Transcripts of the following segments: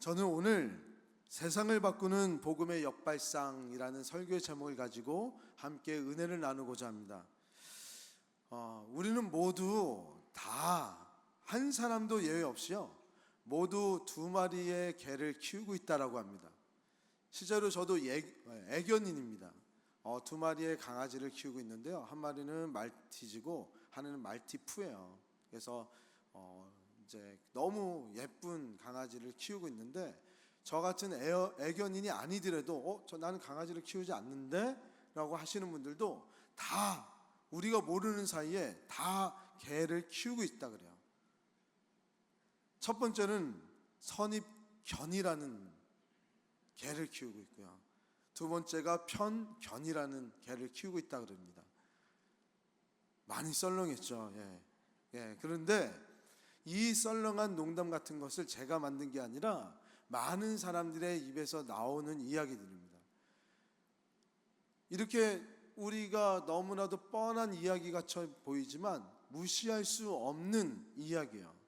저는 오늘 세상을 바꾸는 복음의 역발상이라는 설교의 제목을 가지고 함께 은혜를 나누고자 합니다. 우리는 모두 다 한 사람도 예외 없이요, 모두 두 마리의 개를 키우고 있다라고 합니다. 실제로 저도 애견인입니다. 두 마리의 강아지를 키우고 있는데요, 한 마리는 말티즈고 하나는 말티푸예요. 그래서 이제 너무 예쁜 강아지를 키우고 있는데, 저 같은 애견인이 아니더라도 나는 강아지를 키우지 않는데 라고 하시는 분들도 다 우리가 모르는 사이에 다 개를 키우고 있다 그래요. 첫 번째는 선입견이라는 개를 키우고 있고요, 두 번째가 편견이라는 개를 키우고 있다 그럽니다. 많이 썰렁했죠. 그런데 이 썰렁한 농담 같은 것을 제가 만든 게 아니라 많은 사람들의 입에서 나오는 이야기들입니다. 이렇게 우리가 너무나도 뻔한 이야기같이 보이지만 무시할 수 없는 이야기예요.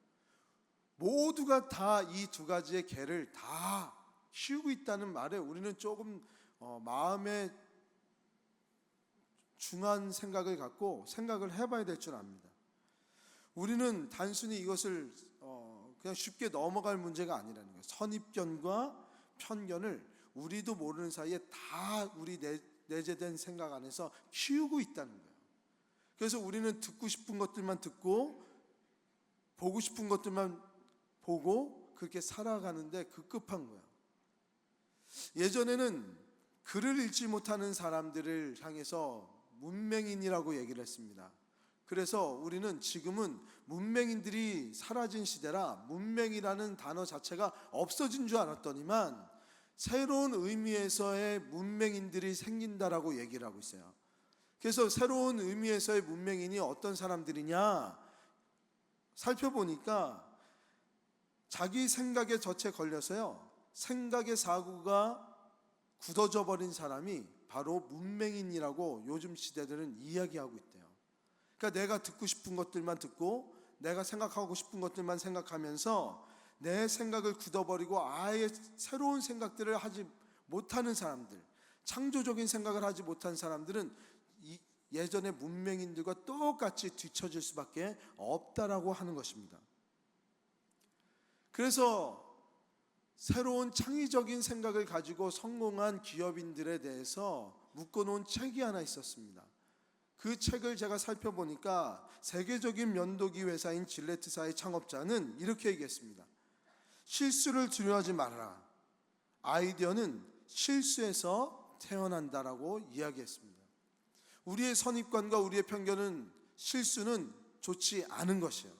모두가 다 이 두 가지의 개를 다 키우고 있다는 말에 우리는 조금 마음에 중한 생각을 갖고 생각을 해봐야 될 줄 압니다. 우리는 단순히 이것을 그냥 쉽게 넘어갈 문제가 아니라는 거예요. 선입견과 편견을 우리도 모르는 사이에 다 우리 내재된 생각 안에서 키우고 있다는 거예요. 그래서 우리는 듣고 싶은 것들만 듣고 보고 싶은 것들만 보고 그렇게 살아가는데 급급한 거예요. 예전에는 글을 읽지 못하는 사람들을 향해서 문맹인이라고 얘기를 했습니다. 그래서 우리는 지금은 문맹인들이 사라진 시대라 문맹이라는 단어 자체가 없어진 줄 알았더니만 새로운 의미에서의 문맹인들이 생긴다라고 얘기를 하고 있어요. 그래서 새로운 의미에서의 문맹인이 어떤 사람들이냐 살펴보니까 자기 생각의 덫에 걸려서요, 생각의 사고가 굳어져 버린 사람이 바로 문맹인이라고 요즘 시대들은 이야기하고 있대요. 그러니까 내가 듣고 싶은 것들만 듣고 내가 생각하고 싶은 것들만 생각하면서 내 생각을 굳어버리고 아예 새로운 생각들을 하지 못하는 사람들, 창조적인 생각을 하지 못한 사람들은 예전의 문맹인들과 똑같이 뒤처질 수밖에 없다라고 하는 것입니다. 그래서 새로운 창의적인 생각을 가지고 성공한 기업인들에 대해서 묶어놓은 책이 하나 있었습니다. 그 책을 제가 살펴보니까 세계적인 면도기 회사인 질레트사의 창업자는 이렇게 얘기했습니다. 실수를 두려워하지 말아라. 아이디어는 실수에서 태어난다라고 이야기했습니다. 우리의 선입관과 우리의 편견은 실수는 좋지 않은 것이에요.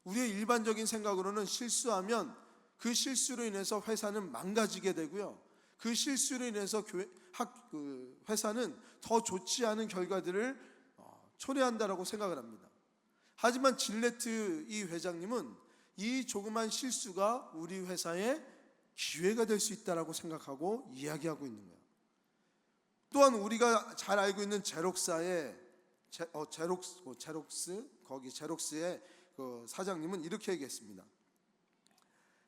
우리의 일반적인 생각으로는 실수하면 그 실수로 인해서 회사는 망가지게 되고요, 그 실수로 인해서 회사는 더 좋지 않은 결과들을 초래한다라고 생각을 합니다. 하지만 질레트 이 회장님은 이 조그만 실수가 우리 회사의 기회가 될 수 있다라고 생각하고 이야기하고 있는 거예요. 또한 우리가 잘 알고 있는 제록스의 그 사장님은 이렇게 얘기했습니다.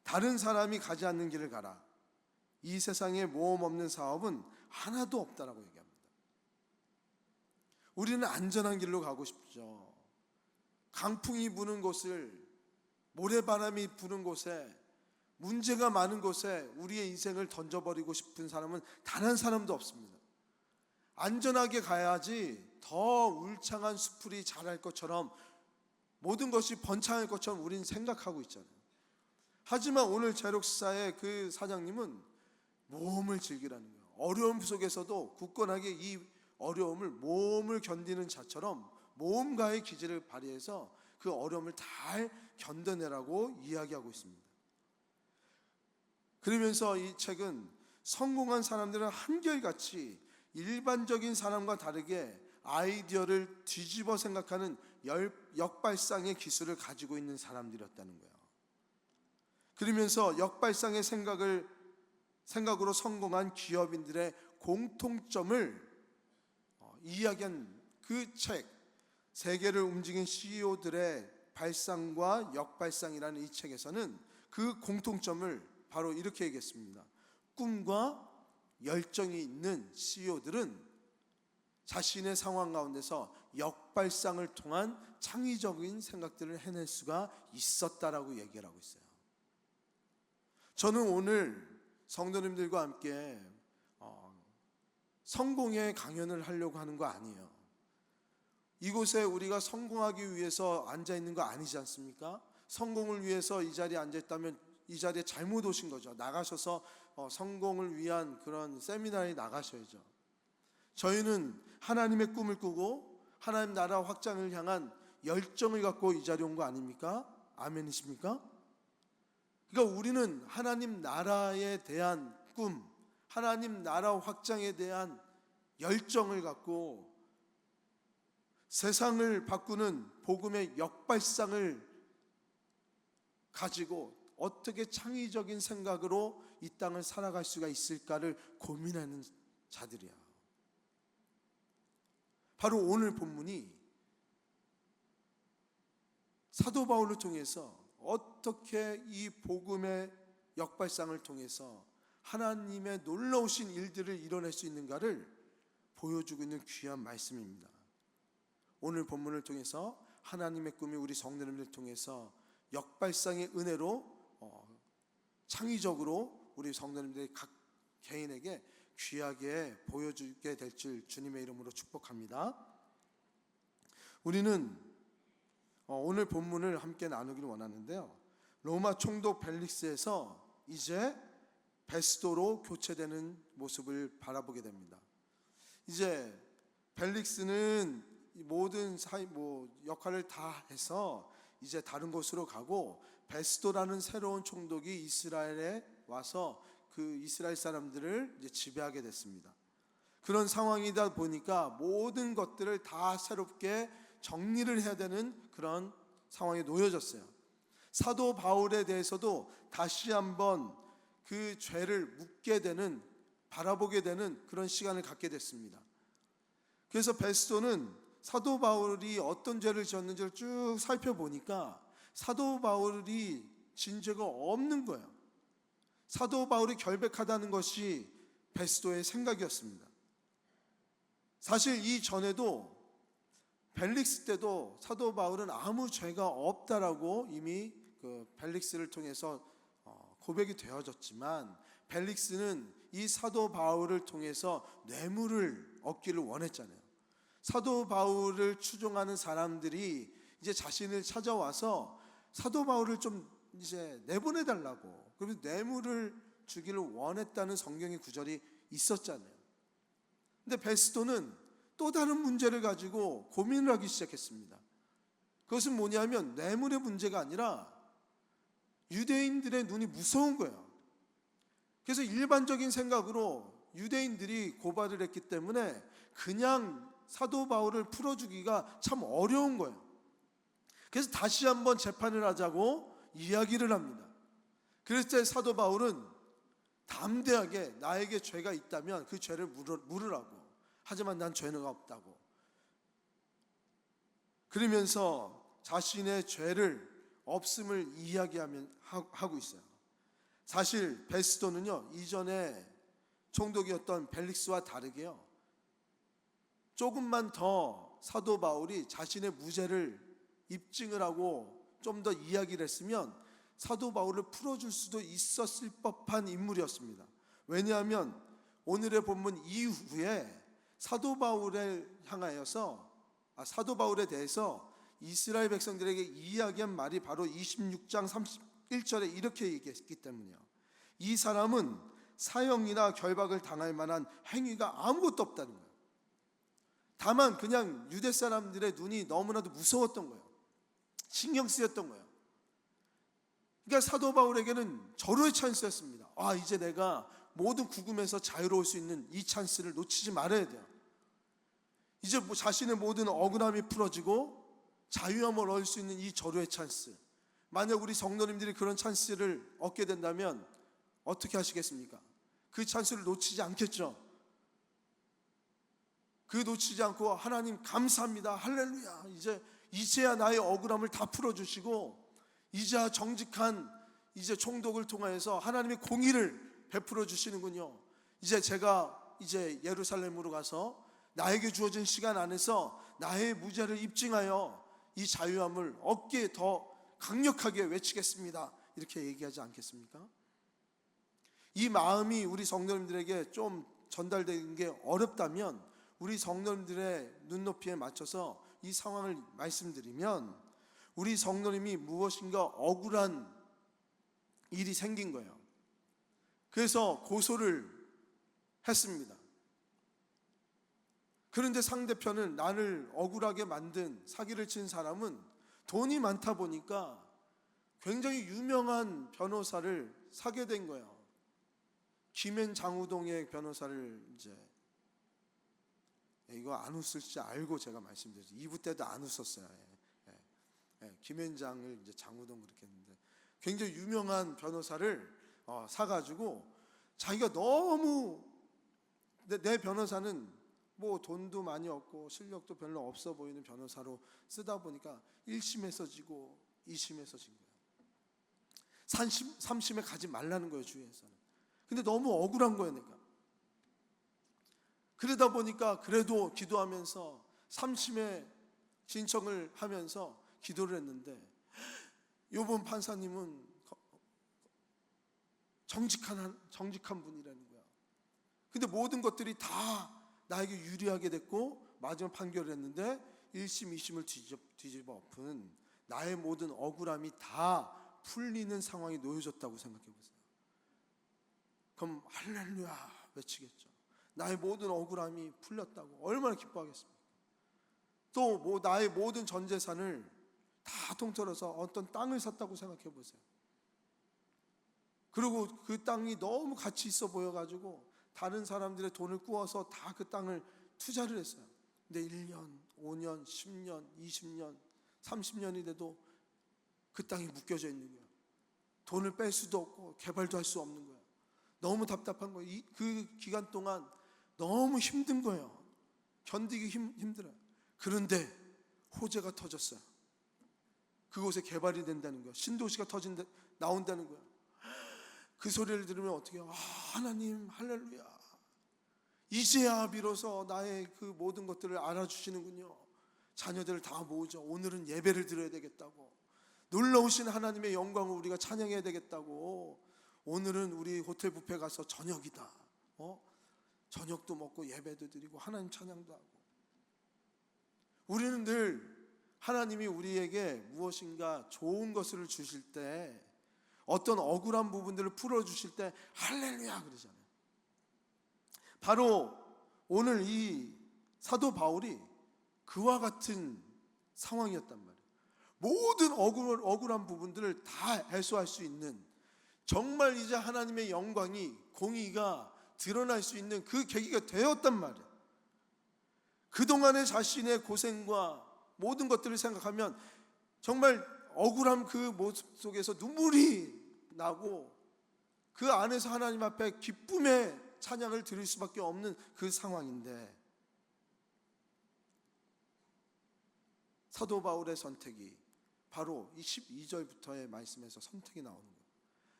다른 사람이 가지 않는 길을 가라. 이 세상에 모험 없는 사업은 하나도 없다라고 얘기합니다. 우리는 안전한 길로 가고 싶죠. 강풍이 부는 곳을, 모래바람이 부는 곳에, 문제가 많은 곳에 우리의 인생을 던져버리고 싶은 사람은 단 한 사람도 없습니다. 안전하게 가야지 더 울창한 수풀이 자랄 것처럼, 모든 것이 번창할 것처럼 우리는 생각하고 있잖아요. 하지만 오늘 제록사의 그 사장님은 모험을 즐기라는 거예요. 어려움 속에서도 굳건하게 이 어려움을 모험을 견디는 자처럼 모험가의 기질을 발휘해서 그 어려움을 잘 견뎌내라고 이야기하고 있습니다. 그러면서 이 책은 성공한 사람들은 한결같이 일반적인 사람과 다르게 아이디어를 뒤집어 생각하는 역발상의 기술을 가지고 있는 사람들이었다는 거예요. 그러면서 역발상의 생각으로 성공한 기업인들의 공통점을 이야기한 그 책, 세계를 움직인 CEO들의 발상과 역발상이라는 이 책에서는 그 공통점을 바로 이렇게 얘기했습니다. 꿈과 열정이 있는 CEO들은 자신의 상황 가운데서 역발상을 통한 창의적인 생각들을 해낼 수가 있었다라고 얘기를 하고 있어요. 저는 오늘 성도님들과 함께 성공의 강연을 하려고 하는 거 아니에요. 이곳에 우리가 성공하기 위해서 앉아 있는 거 아니지 않습니까? 성공을 위해서 이 자리에 앉아 있다면 이 자리에 잘못 오신 거죠. 나가셔서 성공을 위한 그런 세미나에 나가셔야죠. 저희는 하나님의 꿈을 꾸고 하나님 나라 확장을 향한 열정을 갖고 이 자리에 온 거 아닙니까? 아멘이십니까? 그러니까 우리는 하나님 나라에 대한 꿈, 하나님 나라 확장에 대한 열정을 갖고 세상을 바꾸는 복음의 역발상을 가지고 어떻게 창의적인 생각으로 이 땅을 살아갈 수가 있을까를 고민하는 자들이야. 바로 오늘 본문이 사도 바울을 통해서 어떻게 이 복음의 역발상을 통해서 하나님의 놀라우신 일들을 이뤄낼 수 있는가를 보여주고 있는 귀한 말씀입니다. 오늘 본문을 통해서 하나님의 꿈이 우리 성도님들 통해서 역발상의 은혜로 창의적으로 우리 성도님들 각 개인에게 귀하게 보여주게 될 줄 주님의 이름으로 축복합니다. 우리는 오늘 본문을 함께 나누기를 원하는데요, 로마 총독 벨릭스에서 이제 베스도로 교체되는 모습을 바라보게 됩니다. 이제 벨릭스는 모든 역할을 다 해서 이제 다른 곳으로 가고 베스도라는 새로운 총독이 이스라엘에 와서 그 이스라엘 사람들을 이제 지배하게 됐습니다. 그런 상황이다 보니까 모든 것들을 다 새롭게 정리를 해야 되는 그런 상황에 놓여졌어요. 사도 바울에 대해서도 다시 한번 그 죄를 묻게 되는, 바라보게 되는 그런 시간을 갖게 됐습니다. 그래서 베스도는 사도 바울이 어떤 죄를 지었는지를 쭉 살펴보니까 사도 바울이 진 죄가 없는 거예요. 사도 바울이 결백하다는 것이 베스도의 생각이었습니다. 사실 이 전에도 벨릭스 때도 사도 바울은 아무 죄가 없다라고 이미 그 벨릭스를 통해서 고백이 되어졌지만, 벨릭스는 이 사도 바울을 통해서 뇌물을 얻기를 원했잖아요. 사도 바울을 추종하는 사람들이 이제 자신을 찾아와서 사도 바울을 좀 이제 내보내달라고, 그리고 뇌물을 주기를 원했다는 성경의 구절이 있었잖아요. 근데 베스도는 또 다른 문제를 가지고 고민을 하기 시작했습니다. 그것은 뭐냐면 뇌물의 문제가 아니라 유대인들의 눈이 무서운 거예요. 그래서 일반적인 생각으로 유대인들이 고발을 했기 때문에 그냥 사도 바울을 풀어주기가 참 어려운 거예요. 그래서 다시 한번 재판을 하자고 이야기를 합니다. 그랬을 때 사도 바울은 담대하게 나에게 죄가 있다면 그 죄를 물으라고, 하지만 난 죄가 없다고 그러면서 자신의 죄를 없음을 이야기하고 있어요. 사실 베스도는요, 이전에 총독이었던 벨릭스와 다르게요, 조금만 더 사도 바울이 자신의 무죄를 입증을 하고 좀 더 이야기를 했으면 사도 바울을 풀어줄 수도 있었을 법한 인물이었습니다. 왜냐하면 오늘의 본문 이후에 사도 바울에 대해서 이스라엘 백성들에게 이야기한 말이 바로 26장 31절에 이렇게 얘기했기 때문이에요. 이 사람은 사형이나 결박을 당할 만한 행위가 아무것도 없다는 거예요. 다만 그냥 유대 사람들의 눈이 너무나도 무서웠던 거예요. 신경 쓰였던 거예요. 그러니까 사도 바울에게는 절호의 찬스였습니다. 이제 내가 모든 구금에서 자유로울 수 있는 이 찬스를 놓치지 말아야 돼요. 이제 자신의 모든 억울함이 풀어지고 자유함을 얻을 수 있는 이 절호의 찬스, 만약 우리 성도님들이 그런 찬스를 얻게 된다면 어떻게 하시겠습니까? 그 찬스를 놓치지 않겠죠. 그 놓치지 않고 하나님 감사합니다, 할렐루야, 이제야 나의 억울함을 다 풀어주시고 이제야 정직한 이제 총독을 통하여서 하나님의 공의를 베풀어 주시는군요. 제가 예루살렘으로 가서 나에게 주어진 시간 안에서 나의 무죄를 입증하여 이 자유함을 얻게 더 강력하게 외치겠습니다. 이렇게 얘기하지 않겠습니까? 이 마음이 우리 성도님들에게 좀 전달되는 게 어렵다면 우리 성도님들의 눈높이에 맞춰서 이 상황을 말씀드리면, 우리 성도님이 무엇인가 억울한 일이 생긴 거예요. 그래서 고소를 했습니다. 그런데 상대편은, 나를 억울하게 만든 사기를 친 사람은 돈이 많다 보니까 굉장히 유명한 변호사를 사게 된 거예요. 김앤 장우동의 변호사를 이거 안 웃을지 알고 제가 말씀드렸죠. 2부 때도 안 웃었어요. 김앤장을 장우동 그렇게 했는데, 굉장히 유명한 변호사를 사가지고 자기가 너무 내 변호사는 뭐 돈도 많이 없고 실력도 별로 없어 보이는 변호사로 쓰다 보니까 1심에서 지고 2심에서 진 거예요. 3심에 가지 말라는 거예요, 주위에서는. 근데 너무 억울한 거예요, 내가. 그러다 보니까 그래도 기도하면서 3심에 신청을 하면서 기도를 했는데, 요번 판사님은 정직한 분이라는 거야. 근데 모든 것들이 다 나에게 유리하게 됐고 마지막 판결을 했는데 1심, 2심을 뒤집어 엎은 나의 모든 억울함이 다 풀리는 상황이 놓여졌다고 생각해 보세요. 그럼 할렐루야 외치겠죠. 나의 모든 억울함이 풀렸다고 얼마나 기뻐하겠습니까? 또 나의 모든 전 재산을 다 통틀어서 어떤 땅을 샀다고 생각해 보세요. 그리고 그 땅이 너무 가치 있어 보여가지고 다른 사람들의 돈을 꾸어서 다 그 땅을 투자를 했어요. 근데 1년, 5년, 10년, 20년, 30년이 돼도 그 땅이 묶여져 있는 거예요. 돈을 뺄 수도 없고 개발도 할 수 없는 거예요. 너무 답답한 거예요. 그 기간 동안 너무 힘든 거예요. 견디기 힘들어요. 그런데 호재가 터졌어요. 그곳에 개발이 된다는 거예요. 신도시가 나온다는 거예요. 그 소리를 들으면 어떻게 해요? 하나님 할렐루야, 이제야 비로소 나의 그 모든 것들을 알아주시는군요. 자녀들을 다 모으죠. 오늘은 예배를 드려야 되겠다고, 놀라우신 하나님의 영광을 우리가 찬양해야 되겠다고, 오늘은 우리 호텔 뷔페 가서 저녁이다, 저녁도 먹고 예배도 드리고 하나님 찬양도 하고. 우리는 늘 하나님이 우리에게 무엇인가 좋은 것을 주실 때, 어떤 억울한 부분들을 풀어주실 때 할렐루야 그러잖아요. 바로 오늘 이 사도 바울이 그와 같은 상황이었단 말이에요. 모든 억울한 부분들을 다 해소할 수 있는, 정말 이제 하나님의 영광이, 공의가 드러날 수 있는 그 계기가 되었단 말이에요. 그동안의 자신의 고생과 모든 것들을 생각하면 정말 억울함 그 모습 속에서 눈물이 나고 그 안에서 하나님 앞에 기쁨의 찬양을 드릴 수밖에 없는 그 상황인데, 사도 바울의 선택이 바로 이 12절부터의 말씀에서 선택이 나오는 거예요.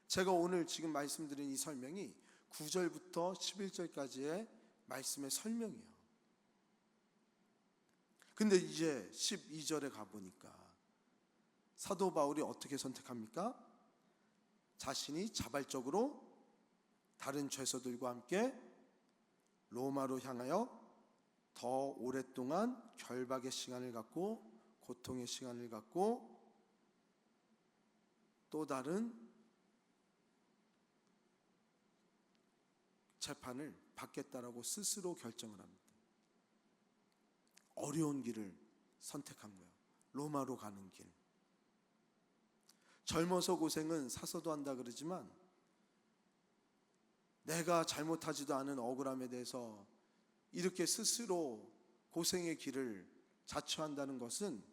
제가 오늘 지금 말씀드린 이 설명이 9절부터 11절까지의 말씀의 설명이에요. 근데 이제 12절에 가보니까 사도 바울이 어떻게 선택합니까? 자신이 자발적으로 다른 죄수들과 함께 로마로 향하여 더 오랫동안 결박의 시간을 갖고 고통의 시간을 갖고 또 다른 재판을 받겠다라고 스스로 결정을 합니다. 어려운 길을 선택한 거예요. 로마로 가는 길. 젊어서 고생은 사서도 한다 그러지만, 내가 잘못하지도 않은 억울함에 대해서 이렇게 스스로 고생의 길을 자처한다는 것은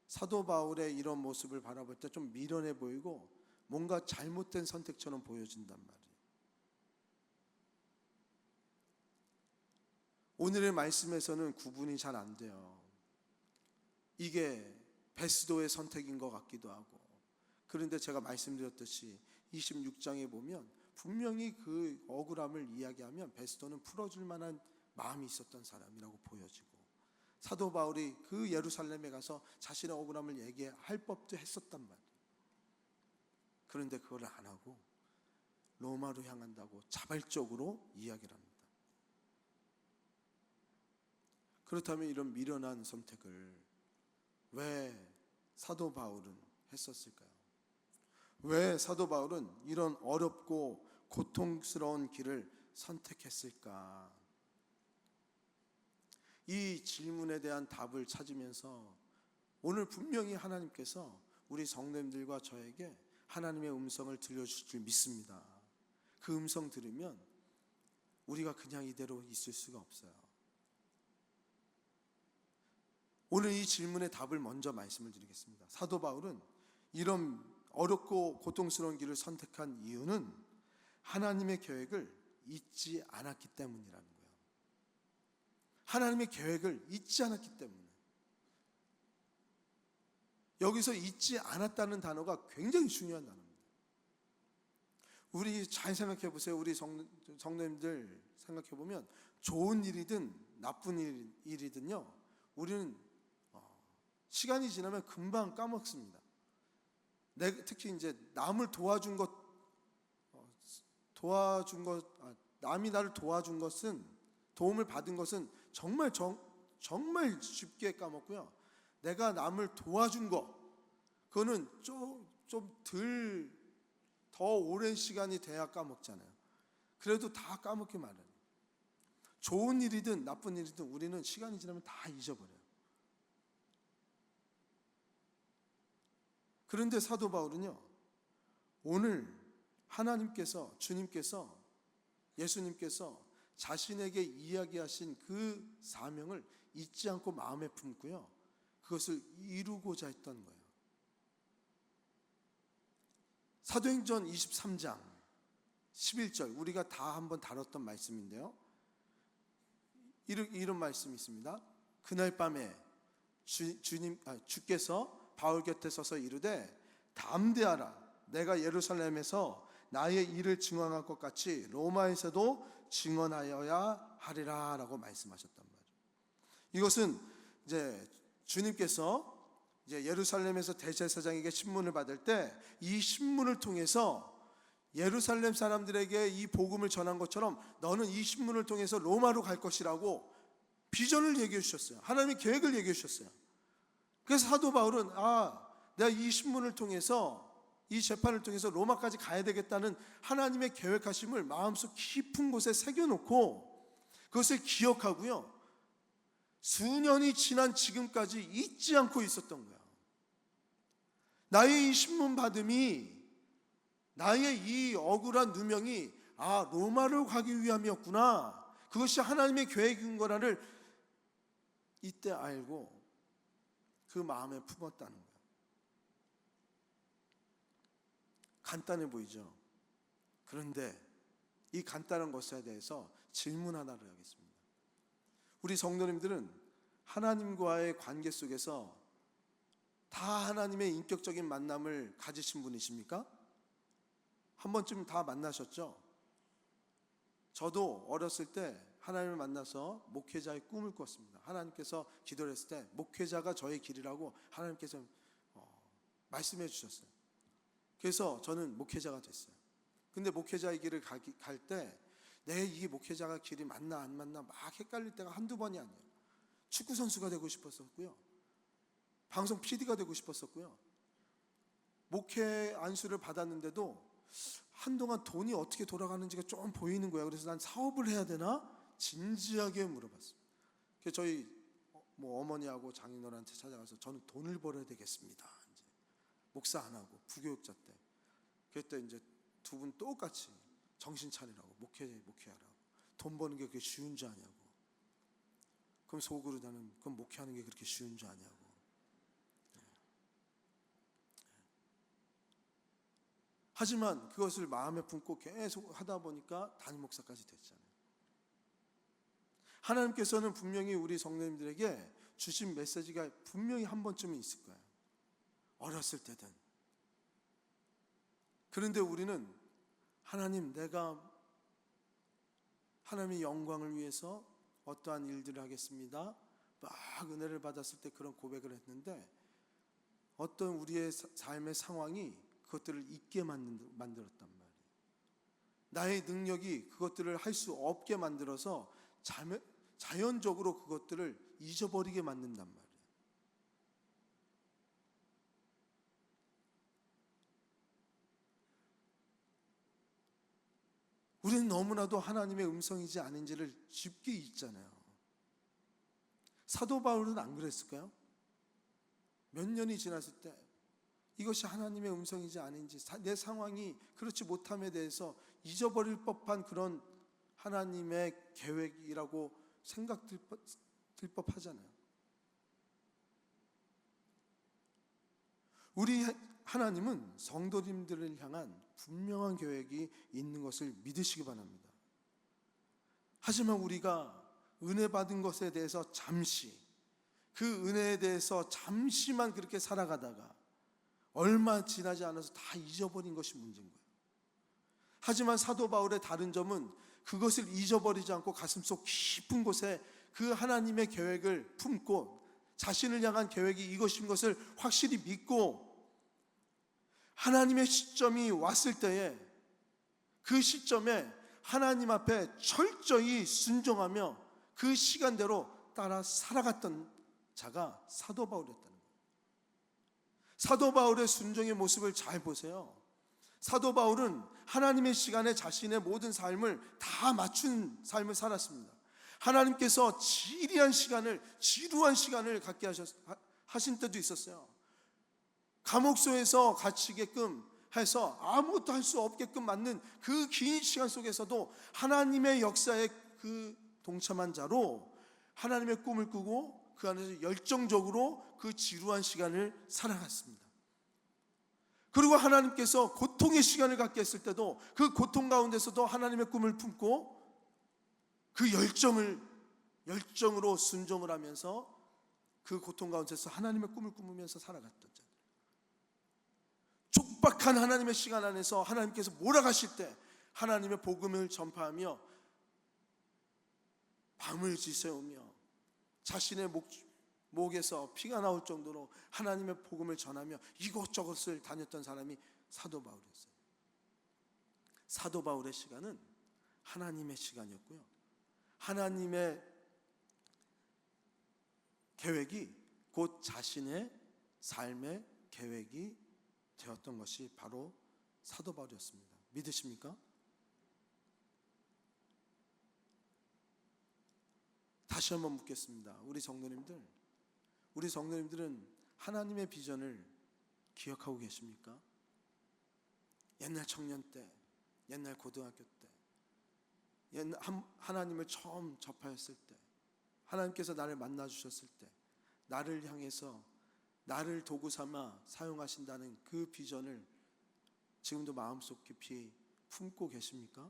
사도 바울의 이런 모습을 바라볼 때 좀 미련해 보이고 뭔가 잘못된 선택처럼 보여진단 말이에요. 오늘의 말씀에서는 구분이 잘 안 돼요. 이게 베스도의 선택인 것 같기도 하고, 그런데 제가 말씀드렸듯이 26장에 보면 분명히 그 억울함을 이야기하면 베스도는 풀어줄 만한 마음이 있었던 사람이라고 보여지고, 사도 바울이 그 예루살렘에 가서 자신의 억울함을 얘기할 법도 했었단 말이에요. 그런데 그걸 안 하고 로마로 향한다고 자발적으로 이야기를 합니다. 그렇다면 이런 미련한 선택을 왜 사도 바울은 했었을까요? 왜 사도 바울은 이런 어렵고 고통스러운 길을 선택했을까? 이 질문에 대한 답을 찾으면서 오늘 분명히 하나님께서 우리 성도님들과 저에게 하나님의 음성을 들려주실 줄 믿습니다. 그 음성 들으면 우리가 그냥 이대로 있을 수가 없어요. 오늘 이 질문의 답을 먼저 말씀을 드리겠습니다. 사도 바울은 이런 어렵고 고통스러운 길을 선택한 이유는 하나님의 계획을 잊지 않았기 때문이라는 거예요. 하나님의 계획을 잊지 않았기 때문에. 여기서 잊지 않았다는 단어가 굉장히 중요한 단어입니다. 우리 잘 생각해 보세요. 우리 성도님들 생각해 보면 좋은 일이든 나쁜 일이든요, 우리는 시간이 지나면 금방 까먹습니다. 특히 이제 남을 도와준 것, 남이 나를 도와준 것은, 도움을 받은 것은 정말 쉽게 까먹고요. 내가 남을 도와준 거, 그거는 더 오랜 시간이 돼야 까먹잖아요. 그래도 다 까먹기 마련. 좋은 일이든 나쁜 일이든 우리는 시간이 지나면 다 잊어버려요. 그런데 사도 바울은요, 오늘 하나님께서, 주님께서, 예수님께서 자신에게 이야기하신 그 사명을 잊지 않고 마음에 품고요, 그것을 이루고자 했던 거예요. 사도행전 23장 11절, 우리가 다 한번 다뤘던 말씀인데요, 이런 말씀이 있습니다. 그날 밤에 주께서 바울 곁에 서서 이르되 담대하라, 내가 예루살렘에서 나의 일을 증언할 것 같이 로마에서도 증언하여야 하리라 라고 말씀하셨단 말이에요. 이것은 이제 주님께서 이제 예루살렘에서 대제사장에게 신문을 받을 때 이 신문을 통해서 예루살렘 사람들에게 이 복음을 전한 것처럼 너는 이 신문을 통해서 로마로 갈 것이라고 비전을 얘기해 주셨어요. 하나님의 계획을 얘기해 주셨어요. 그래서 사도 바울은 내가 이 신문을 통해서, 이 재판을 통해서 로마까지 가야 되겠다는 하나님의 계획하심을 마음속 깊은 곳에 새겨놓고 그것을 기억하고요, 수년이 지난 지금까지 잊지 않고 있었던 거야. 나의 이 신문 받음이, 나의 이 억울한 누명이 로마로 가기 위함이었구나, 그것이 하나님의 계획인 거라를 이때 알고 그 마음에 품었다는 거예요. 간단해 보이죠? 그런데 이 간단한 것에 대해서 질문 하나를 하겠습니다. 우리 성도님들은 하나님과의 관계 속에서 다 하나님의 인격적인 만남을 가지신 분이십니까? 한 번쯤 다 만나셨죠? 저도 어렸을 때 하나님을 만나서 목회자의 꿈을 꿨습니다. 하나님께서 기도를 했을 때 목회자가 저의 길이라고 하나님께서 말씀해 주셨어요. 그래서 저는 목회자가 됐어요. 근데 목회자의 길을 갈 때 내 이게 목회자가 길이 맞나 안 맞나 막 헷갈릴 때가 한두 번이 아니에요. 축구 선수가 되고 싶었었고요, 방송 PD가 되고 싶었었고요, 목회 안수를 받았는데도 한동안 돈이 어떻게 돌아가는지가 좀 보이는 거예요. 그래서 난 사업을 해야 되나? 진지하게 물어봤어요. 그래서 저희 어머니하고 장인어른한테 찾아가서 저는 돈을 벌어야 되겠습니다. 이제 목사 안 하고 부교육자 때. 그때 이제 두 분 똑같이 정신 차리라고, 목회하라고. 돈 버는 게 그렇게 쉬운 줄 아냐고. 그럼 속으로 나는 그럼 목회하는 게 그렇게 쉬운 줄 아냐고. 하지만 그것을 마음에 품고 계속 하다 보니까 담임 목사까지 됐잖아요. 하나님께서는 분명히 우리 성도님들에게 주신 메시지가 분명히 한 번쯤은 있을 거예요. 어렸을 때든 그런데 우리는 하나님, 내가 하나님의 영광을 위해서 어떠한 일들을 하겠습니다, 막 은혜를 받았을 때 그런 고백을 했는데 어떤 우리의 삶의 상황이 그것들을 잊게 만들었단 말이에요. 나의 능력이 그것들을 할 수 없게 만들어서 자연적으로 그것들을 잊어버리게 만든단 말이에요. 우리는 너무나도 하나님의 음성이지 아닌지를 쉽게 잊잖아요. 사도 바울은 안 그랬을까요? 몇 년이 지났을 때 이것이 하나님의 음성이지 아닌지, 내 상황이 그렇지 못함에 대해서 잊어버릴 법한 그런 하나님의 계획이라고 생각될 법하잖아요. 우리 하나님은 성도님들을 향한 분명한 계획이 있는 것을 믿으시기 바랍니다. 하지만 우리가 은혜 받은 것에 대해서 잠시, 그 은혜에 대해서 잠시만 그렇게 살아가다가 얼마 지나지 않아서 다 잊어버린 것이 문제인 거예요. 하지만 사도 바울의 다른 점은 그것을 잊어버리지 않고 가슴속 깊은 곳에 그 하나님의 계획을 품고 자신을 향한 계획이 이것인 것을 확실히 믿고 하나님의 시점이 왔을 때에 그 시점에 하나님 앞에 철저히 순종하며 그 시간대로 따라 살아갔던 자가 사도 바울이었다는 거예요. 사도 바울의 순종의 모습을 잘 보세요. 사도 바울은 하나님의 시간에 자신의 모든 삶을 다 맞춘 삶을 살았습니다. 하나님께서 지루한 시간을 갖게 하신 때도 있었어요. 감옥소에서 갇히게끔 해서 아무것도 할 수 없게끔 만든 그 긴 시간 속에서도 하나님의 역사에 그 동참한 자로 하나님의 꿈을 꾸고 그 안에서 열정적으로 그 지루한 시간을 살아갔습니다. 그리고 하나님께서 고통의 시간을 갖게 했을 때도 그 고통 가운데서도 하나님의 꿈을 품고 그 열정으로 순종을 하면서 그 고통 가운데서 하나님의 꿈을 꾸면서 살아갔던 자. 촉박한 하나님의 시간 안에서 하나님께서 몰아가실 때 하나님의 복음을 전파하며 밤을 지새우며 자신의 목에서 피가 나올 정도로 하나님의 복음을 전하며 이곳저곳을 다녔던 사람이 사도 바울이었어요. 사도 바울의 시간은 하나님의 시간이었고요, 하나님의 계획이 곧 자신의 삶의 계획이 되었던 것이 바로 사도 바울이었습니다. 믿으십니까? 다시 한번 묻겠습니다. 우리 성도님들은 하나님의 비전을 기억하고 계십니까? 옛날 청년 때, 옛날 고등학교 때, 하나님을 처음 접하였을 때, 하나님께서 나를 만나 주셨을 때 나를 향해서 나를 도구 삼아 사용하신다는 그 비전을 지금도 마음속 깊이 품고 계십니까?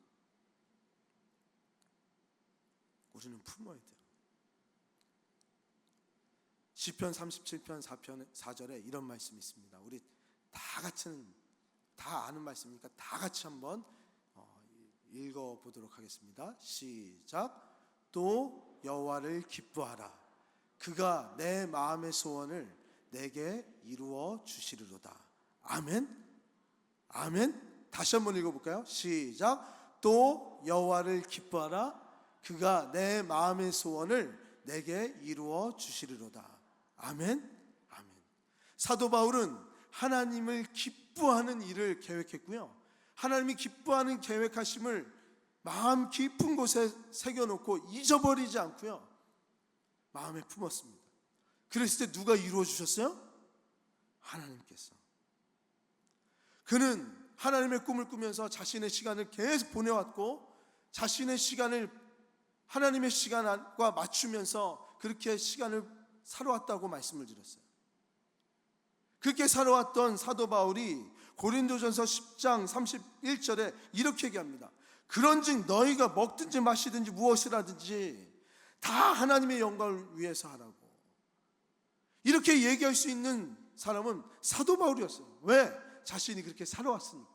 우리는 품어야 돼요. 시편 37편 4절에 이런 말씀이 있습니다. 우리 다 아는 말씀이니까 다 같이 한번 읽어보도록 하겠습니다. 시작. 또 여호와를 기뻐하라. 그가 내 마음의 소원을 내게 이루어 주시리로다. 아멘. 아멘. 다시 한번 읽어볼까요? 시작. 또 여호와를 기뻐하라. 그가 내 마음의 소원을 내게 이루어 주시리로다. 아멘. 아멘. 사도 바울은 하나님을 기뻐하는 일을 계획했고요, 하나님이 기뻐하는 계획하심을 마음 깊은 곳에 새겨놓고 잊어버리지 않고요, 마음에 품었습니다. 그랬을 때 누가 이루어 주셨어요? 하나님께서. 그는 하나님의 꿈을 꾸면서 자신의 시간을 계속 보내왔고 자신의 시간을 하나님의 시간과 맞추면서 그렇게 시간을 살아왔다고 말씀을 드렸어요. 그렇게 살아왔던 사도 바울이 고린도전서 10장 31절에 이렇게 얘기합니다. 그런즉 너희가 먹든지 마시든지 무엇을 하든지 다 하나님의 영광을 위해서 하라고. 이렇게 얘기할 수 있는 사람은 사도 바울이었어요. 왜? 자신이 그렇게 살아왔으니까.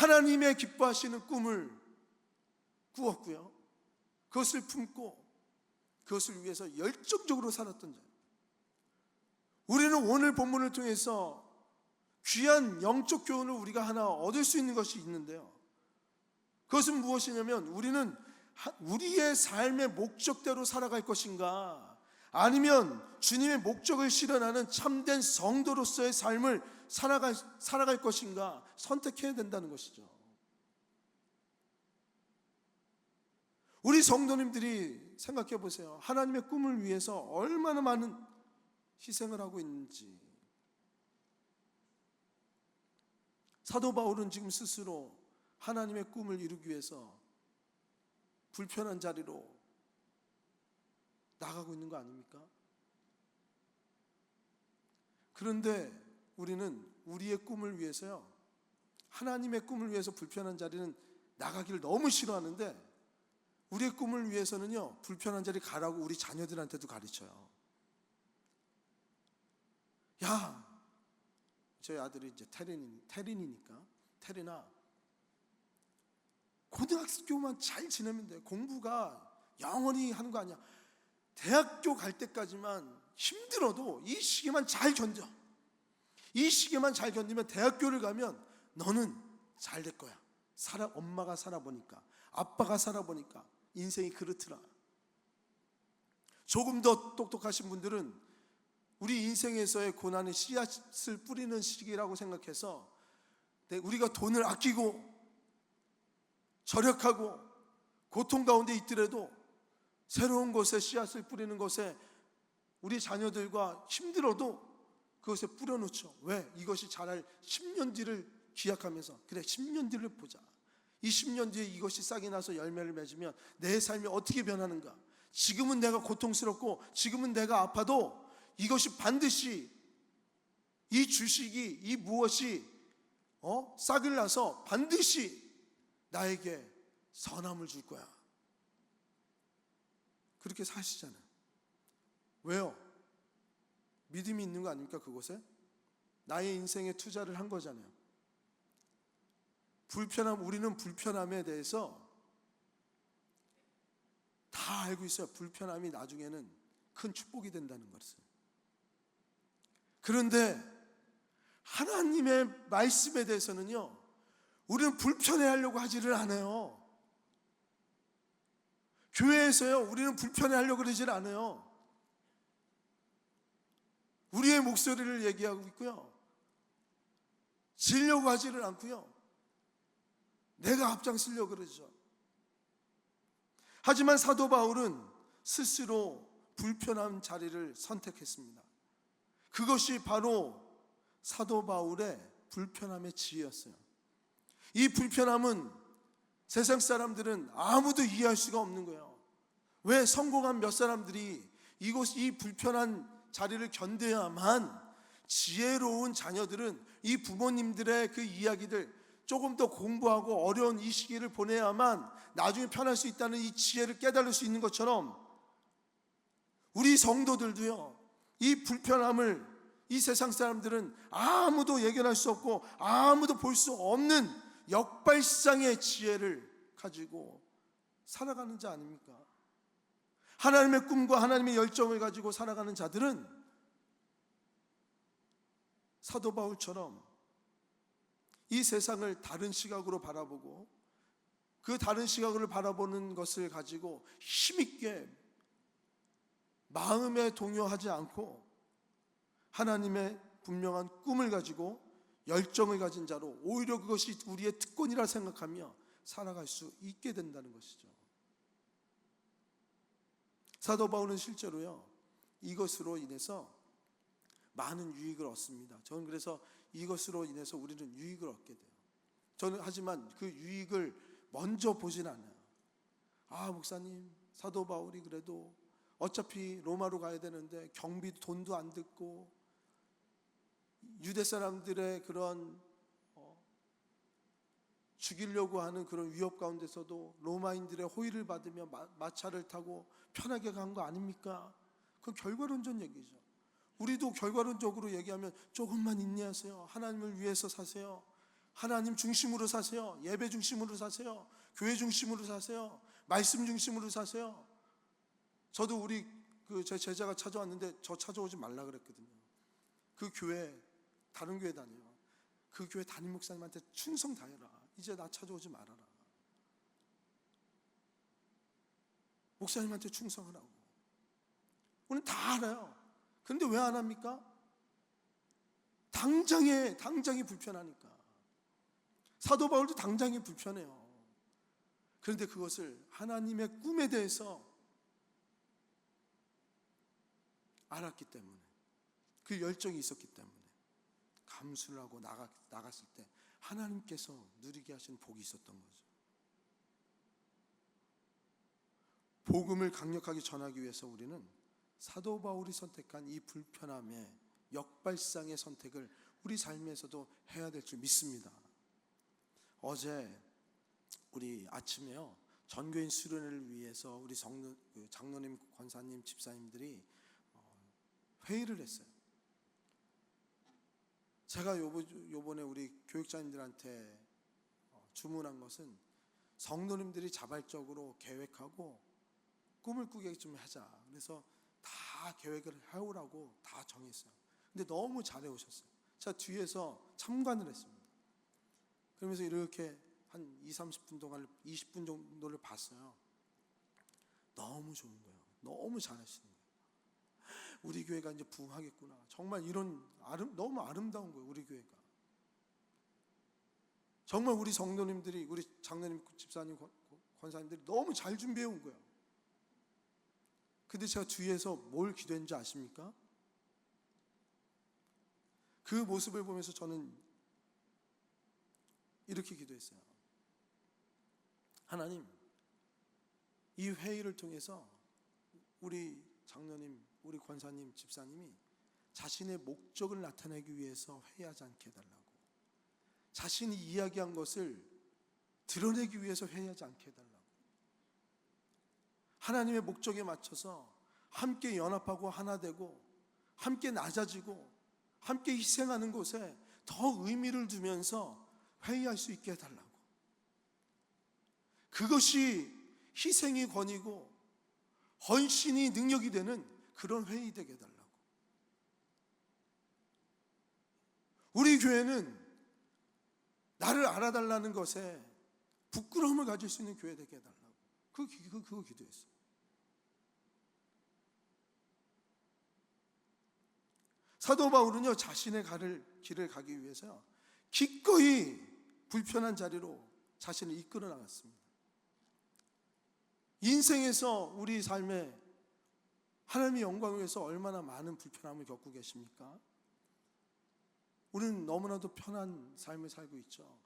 하나님의 기뻐하시는 꿈을 꾸었고요, 그것을 품고 그것을 위해서 열정적으로 살았던 자예요. 우리는 오늘 본문을 통해서 귀한 영적 교훈을 우리가 하나 얻을 수 있는 것이 있는데요, 그것은 무엇이냐면 우리는 우리의 삶의 목적대로 살아갈 것인가, 아니면 주님의 목적을 실현하는 참된 성도로서의 삶을 살아갈 것인가 선택해야 된다는 것이죠. 우리 성도님들이 생각해 보세요. 하나님의 꿈을 위해서 얼마나 많은 희생을 하고 있는지. 사도 바울은 지금 스스로 하나님의 꿈을 이루기 위해서 불편한 자리로 나가고 있는 거 아닙니까? 그런데 우리는 우리의 꿈을 위해서요, 하나님의 꿈을 위해서 불편한 자리는 나가기를 너무 싫어하는데, 우리의 꿈을 위해서는요, 불편한 자리 가라고 우리 자녀들한테도 가르쳐요. 야, 저희 아들이 이제 태린이니까, 태린아, 고등학교만 잘 지내면 돼. 공부가 영원히 하는 거 아니야. 대학교 갈 때까지만 힘들어도 이 시기만 잘 견뎌. 이 시기만 잘 견디면 대학교를 가면 너는 잘 될 거야. 엄마가 살아보니까, 아빠가 살아보니까 인생이 그렇더라. 조금 더 똑똑하신 분들은 우리 인생에서의 고난의 씨앗을 뿌리는 시기라고 생각해서 우리가 돈을 아끼고 절약하고 고통 가운데 있더라도 새로운 곳에 씨앗을 뿌리는 것에 우리 자녀들과 힘들어도 그것에 뿌려놓죠. 왜? 이것이 자랄 10년 뒤를 기약하면서, 그래 10년 뒤를 보자. 이 10년 뒤에 이것이 싹이 나서 열매를 맺으면 내 삶이 어떻게 변하는가. 지금은 내가 고통스럽고 지금은 내가 아파도 이것이 반드시, 이 주식이, 이 무엇이 싹을 나서 반드시 나에게 선함을 줄 거야. 그렇게 사시잖아요. 왜요? 믿음이 있는 거 아닙니까? 그곳에 나의 인생에 투자를 한 거잖아요. 우리는 불편함에 대해서 다 알고 있어요. 불편함이 나중에는 큰 축복이 된다는 것을. 그런데 하나님의 말씀에 대해서는요, 우리는 불편해하려고 하지를 않아요. 교회에서요, 우리는 불편해하려고 그러질 않아요. 우리의 목소리를 얘기하고 있고요, 지려고 하지를 않고요, 내가 앞장서려고 그러죠. 하지만 사도 바울은 스스로 불편한 자리를 선택했습니다. 그것이 바로 사도 바울의 불편함의 지혜였어요. 이 불편함은 세상 사람들은 아무도 이해할 수가 없는 거예요. 왜? 성공한 몇 사람들이 이 불편한 자리를 견뎌야만, 지혜로운 자녀들은 이 부모님들의 그 이야기들 조금 더 공부하고 어려운 이 시기를 보내야만 나중에 편할 수 있다는 이 지혜를 깨달을 수 있는 것처럼, 우리 성도들도요, 이 불편함을 이 세상 사람들은 아무도 예견할 수 없고 아무도 볼 수 없는 역발상의 지혜를 가지고 살아가는 자 아닙니까? 하나님의 꿈과 하나님의 열정을 가지고 살아가는 자들은 사도 바울처럼 이 세상을 다른 시각으로 바라보고, 그 다른 시각으로 바라보는 것을 가지고 힘있게 마음에 동요하지 않고 하나님의 분명한 꿈을 가지고 열정을 가진 자로, 오히려 그것이 우리의 특권이라 생각하며 살아갈 수 있게 된다는 것이죠. 사도 바울은 실제로요, 이것으로 인해서 많은 유익을 얻습니다. 저는 그래서 이것으로 인해서 우리는 유익을 얻게 돼요. 저는 하지만 그 유익을 먼저 보진 않아요. 목사님, 사도 바울이 그래도 어차피 로마로 가야 되는데 경비 돈도 안 듣고, 유대 사람들의 그런 죽이려고 하는 그런 위협 가운데서도 로마인들의 호의를 받으며 마차를 타고 편하게 간 거 아닙니까? 그건 결과론적 얘기죠. 우리도 결과론적으로 얘기하면 조금만 인내하세요. 하나님을 위해서 사세요. 하나님 중심으로 사세요. 예배 중심으로 사세요. 교회 중심으로 사세요. 말씀 중심으로 사세요. 저도 우리 제 제자가 찾아왔는데 저 찾아오지 말라 그랬거든요. 그 교회 다른 교회 다녀요. 그 교회 담임 목사님한테 충성 다해라. 이제 나 찾아오지 말아라. 목사님한테 충성하라고. 우리는 다 알아요. 그런데 왜 안 합니까? 당장이 불편하니까. 사도 바울도 당장이 불편해요. 그런데 그것을 하나님의 꿈에 대해서 알았기 때문에, 그 열정이 있었기 때문에 감수를 하고 나갔을 때 하나님께서 누리게 하시는 복이 있었던 거죠. 복음을 강력하게 전하기 위해서 우리는 사도 바울이 선택한 이 불편함의 역발상의 선택을 우리 삶에서도 해야 될 줄 믿습니다. 어제 우리 아침에요, 전교인 수련회를 위해서 우리 장로님, 권사님, 집사님들이 회의를 했어요. 제가 요번에 우리 교육자님들한테 주문한 것은 성도님들이 자발적으로 계획하고 꿈을 꾸게 좀 하자. 그래서 다 계획을 해오라고 다 정했어요. 근데 너무 잘해 오셨어요. 제가 뒤에서 참관을 했습니다. 그러면서 이렇게 한 20-30분 동안 20분 정도를 봤어요. 너무 좋은 거예요. 너무 잘하시는 거예요. 우리 교회가 이제 부흥하겠구나. 정말 이런 너무 아름다운 거예요. 우리 교회가. 정말 우리 성도님들이, 우리 장로님, 집사님, 권사님들이 너무 잘 준비해 온 거예요. 근데 제가 뒤에서 뭘 기도했는지 아십니까? 그 모습을 보면서 저는 이렇게 기도했어요. 하나님, 이 회의를 통해서 우리 장로님, 우리 권사님, 집사님이 자신의 목적을 나타내기 위해서 회의하지 않게 해달라고, 자신이 이야기한 것을 드러내기 위해서 회의하지 않게 해달라고, 하나님의 목적에 맞춰서 함께 연합하고 하나 되고 함께 낮아지고 함께 희생하는 곳에 더 의미를 두면서 회의할 수 있게 해달라고, 그것이 희생이 권이고 헌신이 능력이 되는 그런 회의 되게 해달라고. 우리 교회는 나를 알아달라는 것에 부끄러움을 가질 수 있는 교회 되게 해달라고. 그거 기도했어요. 사도 바울은요, 자신의 길을 가기 위해서 기꺼이 불편한 자리로 자신을 이끌어 나갔습니다. 인생에서 우리 삶에 하나님의 영광을 위해서 얼마나 많은 불편함을 겪고 계십니까? 우리는 너무나도 편한 삶을 살고 있죠.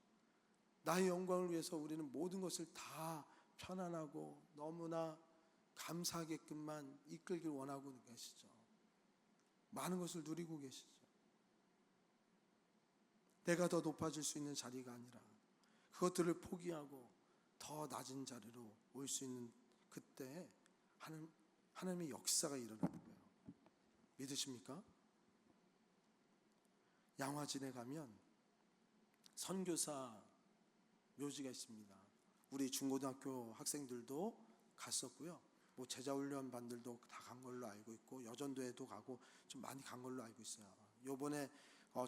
나의 영광을 위해서 우리는 모든 것을 다 편안하고 너무나 감사하게끔만 이끌길 원하고 계시죠. 많은 것을 누리고 계시죠. 내가 더 높아질 수 있는 자리가 아니라 그것들을 포기하고 더 낮은 자리로 올 수 있는 그때 하나님의 역사가 일어나는 거예요. 믿으십니까? 양화진에 가면 선교사 묘지가 있습니다. 우리 중고등학교 학생들도 갔었고요. 뭐 제자훈련반들도 다 간 걸로 알고 있고, 여전도에도 가고 좀 많이 간 걸로 알고 있어요. 요번에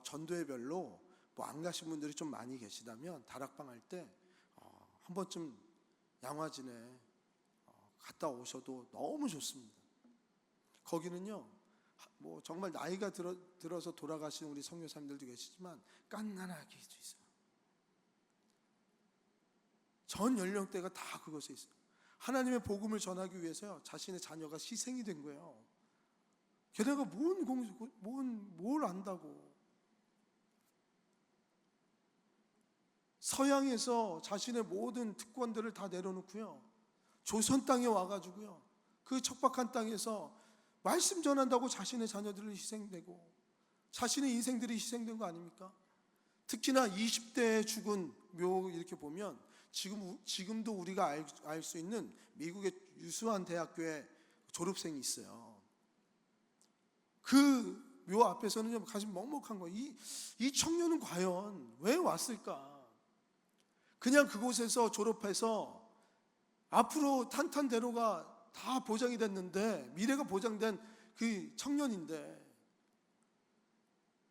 전도회별로 뭐 안 가신 분들이 좀 많이 계시다면 다락방 할 때 한 번쯤 양화진에 갔다 오셔도 너무 좋습니다. 거기는요, 뭐 정말 나이가 들어서 돌아가신 우리 선교사님들도 계시지만 깐난하게 있어요. 전 연령대가 다 그것에 있어요. 하나님의 복음을 전하기 위해서 자신의 자녀가 희생이 된 거예요. 걔네가 뭘 안다고. 서양에서 자신의 모든 특권들을 다 내려놓고요, 조선 땅에 와가지고요, 그 척박한 땅에서 말씀 전한다고 자신의 자녀들을 희생되고 자신의 인생들이 희생된 거 아닙니까? 특히나 20대에 죽은 묘 이렇게 보면 지금도 우리가 알 수 있는 미국의 유수한 대학교의 졸업생이 있어요. 그 묘 앞에서는 가슴 먹먹한 거예요. 이 청년은 과연 왜 왔을까? 그냥 그곳에서 졸업해서 앞으로 탄탄대로가 다 보장이 됐는데, 미래가 보장된 그 청년인데,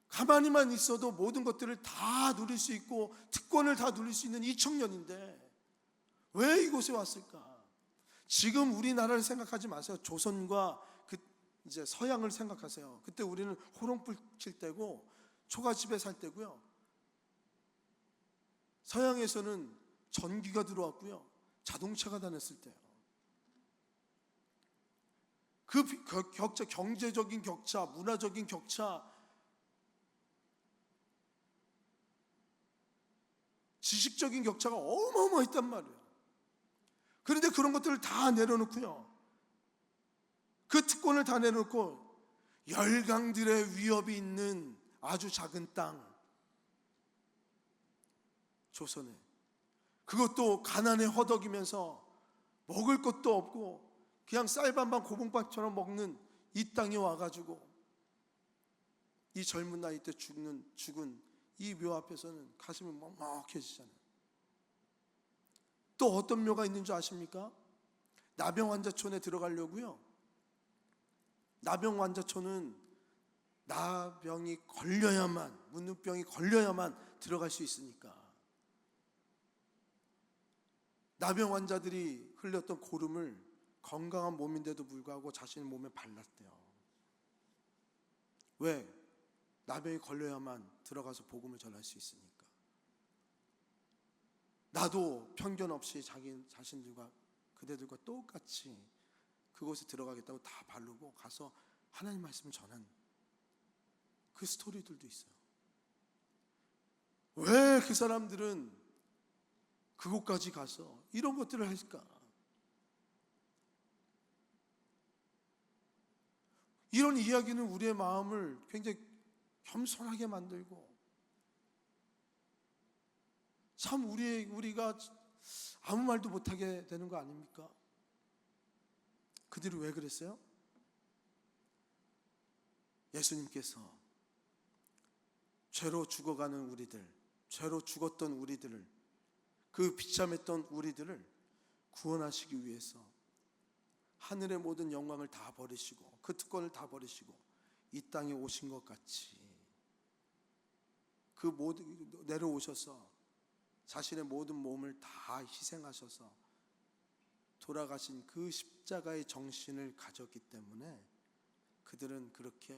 가만히만 있어도 모든 것들을 다 누릴 수 있고 특권을 다 누릴 수 있는 이 청년인데 왜 이곳에 왔을까? 지금 우리나라를 생각하지 마세요. 조선과 이제 서양을 생각하세요. 그때 우리는 호롱불 칠 때고 초가집에 살 때고요. 서양에서는 전기가 들어왔고요. 자동차가 다녔을 때요. 그 격차, 경제적인 격차, 문화적인 격차, 지식적인 격차가 어마어마했단 말이에요. 그런데 그런 것들을 다 내려놓고요. 그 특권을 다 내려놓고 열강들의 위협이 있는 아주 작은 땅, 조선에, 그것도 가난에 허덕이면서 먹을 것도 없고 그냥 쌀밥만 고봉밥처럼 먹는 이 땅에 와가지고 이 젊은 나이 때 죽은 이 묘 앞에서는 가슴이 먹먹해지잖아요. 또 어떤 묘가 있는 줄 아십니까? 나병환자촌에 들어가려고요. 나병환자촌은 나병이 걸려야만, 문무병이 걸려야만 들어갈 수 있으니까 나병 환자들이 흘렸던 고름을 건강한 몸인데도 불구하고 자신의 몸에 발랐대요. 왜? 나병이 걸려야만 들어가서 복음을 전할 수 있으니까. 나도 편견 없이 자신들과 그대들과 똑같이 그곳에 들어가겠다고 다 바르고 가서 하나님 말씀을 전한 그 스토리들도 있어요. 왜 그 사람들은 그곳까지 가서 이런 것들을 할까? 이런 이야기는 우리의 마음을 굉장히 겸손하게 만들고, 참 우리가 아무 말도 못하게 되는 거 아닙니까? 그들이 왜 그랬어요? 예수님께서 죄로 죽어가는 우리들, 죄로 죽었던 우리들을, 그 비참했던 우리들을 구원하시기 위해서 하늘의 모든 영광을 다 버리시고 그 특권을 다 버리시고 이 땅에 오신 것 같이 그 모든 내려오셔서 자신의 모든 몸을 다 희생하셔서 돌아가신 그 십자가의 정신을 가졌기 때문에 그들은 그렇게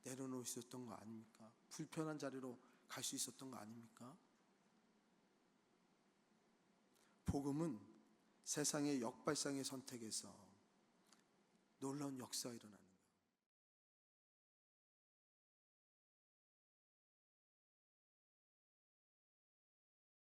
내려놓으셨던 거 아닙니까? 불편한 자리로 갈 수 있었던 거 아닙니까? 복음은 세상의 역발상의 선택에서 놀라운 역사가 일어나는